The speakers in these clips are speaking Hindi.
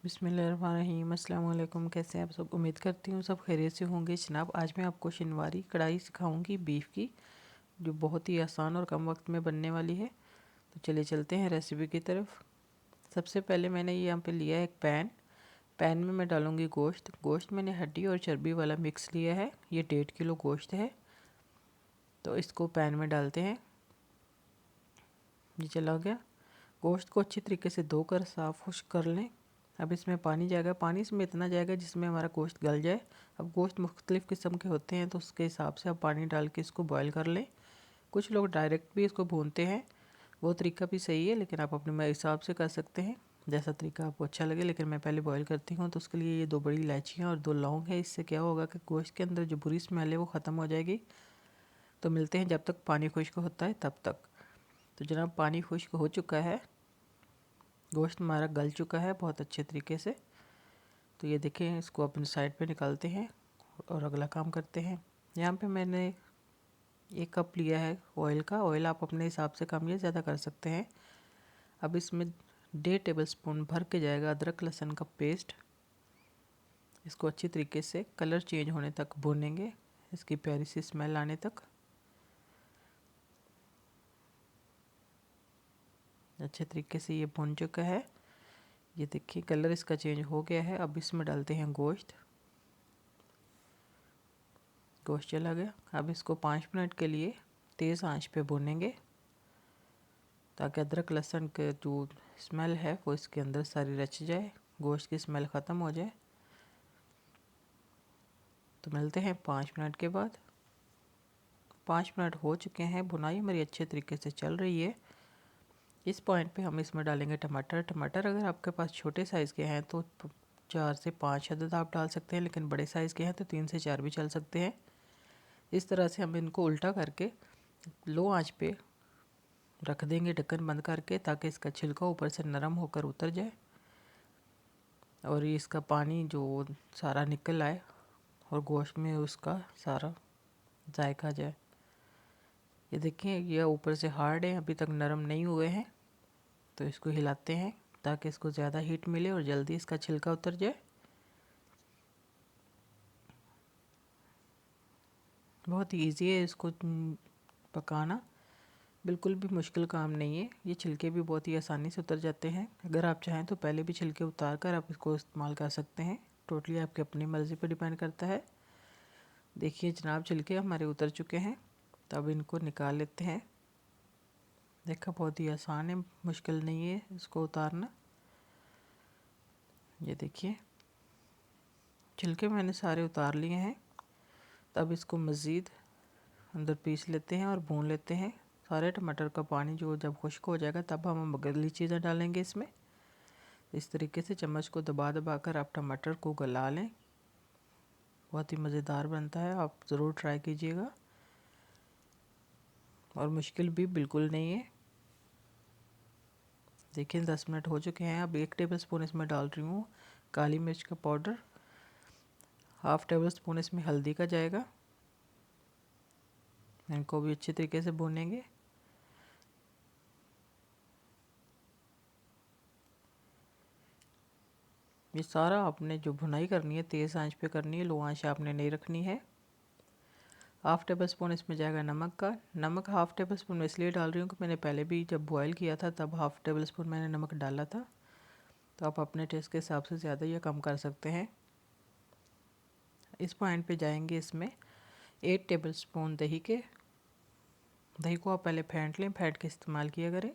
बिस्मिल्लाहिर्रहमानिर्रहीम। अस्सलाम वालेकुम। कैसे हैं आप सब? उम्मीद करती हूँ सब खैरियत से होंगे। जनाब, आज मैं आपको शिनवारी कढ़ाई सिखाऊंगी बीफ की, जो बहुत ही आसान और कम वक्त में बनने वाली है। तो चलिए चलते हैं रेसिपी की तरफ। सबसे पहले मैंने ये यहाँ पे लिया है एक पैन में मैं डालूंगी गोश्त मैंने हड्डी और चर्बी वाला मिक्स लिया है। ये 1.5 किलो गोश्त है। तो इसको पैन में डालते हैं। ये चला गया। गोश्त को अच्छी तरीके से धोकर साफ़ खुश्क कर लें। अब इसमें पानी जाएगा, पानी इसमें इतना जाएगा जिसमें हमारा गोश्त गल जाए। अब गोश्त मुख्तलिफ़ किस्म के होते हैं तो उसके हिसाब से आप पानी डाल के इसको बॉयल कर लें। कुछ लोग डायरेक्ट भी इसको भूनते हैं, वो तरीका भी सही है, लेकिन आप अपने हिसाब से कर सकते हैं, जैसा तरीका आपको अच्छा लगे। लेकिन मैं पहले बॉयल करती हूँ। तो उसके लिए ये 2 बड़ी इलायचियाँ और 2 लौंग है। इससे क्या होगा कि गोश्त के अंदर जो बुरी स्मेल है वो ख़त्म हो जाएगी। तो मिलते हैं जब तक पानी खुश्क होता है तब तक। तो जनाब, पानी खुश्क हो चुका है, गोश्त हमारा गल चुका है बहुत अच्छे तरीके से। तो ये देखें, इसको अपने साइड पे निकालते हैं और अगला काम करते हैं। यहाँ पे मैंने 1 कप लिया है ऑयल का। ऑयल आप अपने हिसाब से कम या ज़्यादा कर सकते हैं। अब इसमें 1.5 टेबल स्पून भर के जाएगा अदरक लहसुन का पेस्ट। इसको अच्छी तरीके से कलर चेंज होने तक भूनेंगे, इसकी प्यारी सी स्मेल आने तक। अच्छे तरीके से ये भुन चुका है। ये देखिए कलर इसका चेंज हो गया है। अब इसमें डालते हैं गोश्त चला गया। अब इसको 5 मिनट के लिए तेज़ आंच पे भूनेंगे ताकि अदरक लहसुन के जो स्मेल है वो इसके अंदर सारी रच जाए, गोश्त की स्मेल ख़त्म हो जाए। तो मिलते हैं 5 मिनट के बाद। 5 मिनट हो चुके हैं, भुनाई हमारी अच्छे तरीके से चल रही है। इस पॉइंट पे हम इसमें डालेंगे टमाटर अगर आपके पास छोटे साइज़ के हैं तो 4 से 5 अदद आप डाल सकते हैं, लेकिन बड़े साइज़ के हैं तो 3 से 4 भी चल सकते हैं। इस तरह से हम इनको उल्टा करके लो आंच पे रख देंगे ढक्कन बंद करके, ताकि इसका छिलका ऊपर से नरम होकर उतर जाए और ये इसका पानी जो सारा निकल आए और गोश्त में उसका सारा जायका जाए। ये देखिए, ये ऊपर से हार्ड है, अभी तक नरम नहीं हुए हैं। तो इसको हिलाते हैं ताकि इसको ज़्यादा हीट मिले और जल्दी इसका छिलका उतर जाए। बहुत ही ईजी है इसको पकाना, बिल्कुल भी मुश्किल काम नहीं है। ये छिलके भी बहुत ही आसानी से उतर जाते हैं। अगर आप चाहें तो पहले भी छिलके उतार कर आप इसको इस्तेमाल कर सकते हैं। टोटली आपकी अपनी मर्ज़ी पर डिपेंड करता है। देखिए जनाब, छिलके हमारे उतर चुके हैं। तो अब इनको निकाल लेते हैं। देखा, बहुत ही आसान है, मुश्किल नहीं है इसको उतारना। ये देखिए छिलके मैंने सारे उतार लिए हैं। तब इसको मज़ीद अंदर पीस लेते हैं और भून लेते हैं। सारे टमाटर का पानी जो जब खुश्क हो जाएगा तब हम अगली चीज़ें डालेंगे इसमें। इस तरीके से चम्मच को दबा दबा कर आप टमाटर को गला लें। बहुत ही मज़ेदार बनता है, आप ज़रूर ट्राई कीजिएगा और मुश्किल भी बिल्कुल नहीं है। देखिए 10 मिनट हो चुके हैं। अब 1 टेबल स्पून इसमें डाल रही हूँ काली मिर्च का पाउडर। 1/2 टेबल स्पून इसमें हल्दी का जाएगा। इनको भी अच्छे तरीके से भूनेंगे। ये सारा आपने जो भुनाई करनी है तेज़ आंच पे करनी है, लो आंच आपने नहीं रखनी है। 1/2 टेबल स्पून इसमें जाएगा नमक का। नमक 1/2 टेबल स्पून मैं इसलिए डाल रही हूँ कि मैंने पहले भी जब बॉयल किया था तब 1/2 टेबल स्पून मैंने नमक डाला था। तो आप अपने टेस्ट के हिसाब से ज़्यादा या कम कर सकते हैं। इस पॉइंट पे जाएंगे इसमें 1 टेबल स्पून दही को आप पहले फेंट लें, फेंट के इस्तेमाल किया करें।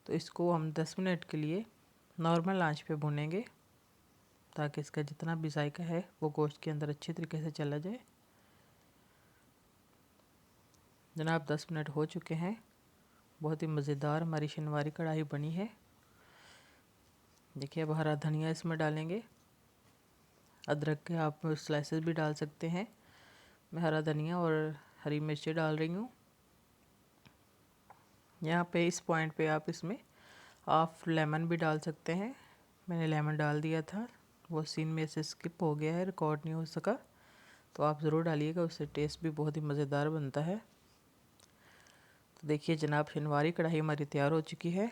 तो इसको हम 10 मिनट के लिए नॉर्मल आंच पे भुनेंगे ताकि इसका जितना भी जायका है वो गोश्त के अंदर अच्छे तरीके से चला जाए। जनाब 10 मिनट हो चुके हैं। बहुत ही मज़ेदार हमारी शिनवारी कढ़ाई बनी है। देखिए अब हरा धनिया इसमें डालेंगे। अदरक के आप स्लाइसेस भी डाल सकते हैं। मैं हरा धनिया और हरी मिर्ची डाल रही हूँ। यहाँ पे इस पॉइंट पे आप इसमें हाफ लेमन भी डाल सकते हैं। मैंने लेमन डाल दिया था, वो सीन में से स्किप हो गया है, रिकॉर्ड नहीं हो सका। तो आप ज़रूर डालिएगा, उससे टेस्ट भी बहुत ही मज़ेदार बनता है। तो देखिए जनाब, शिनवारी कढ़ाई हमारी तैयार हो चुकी है।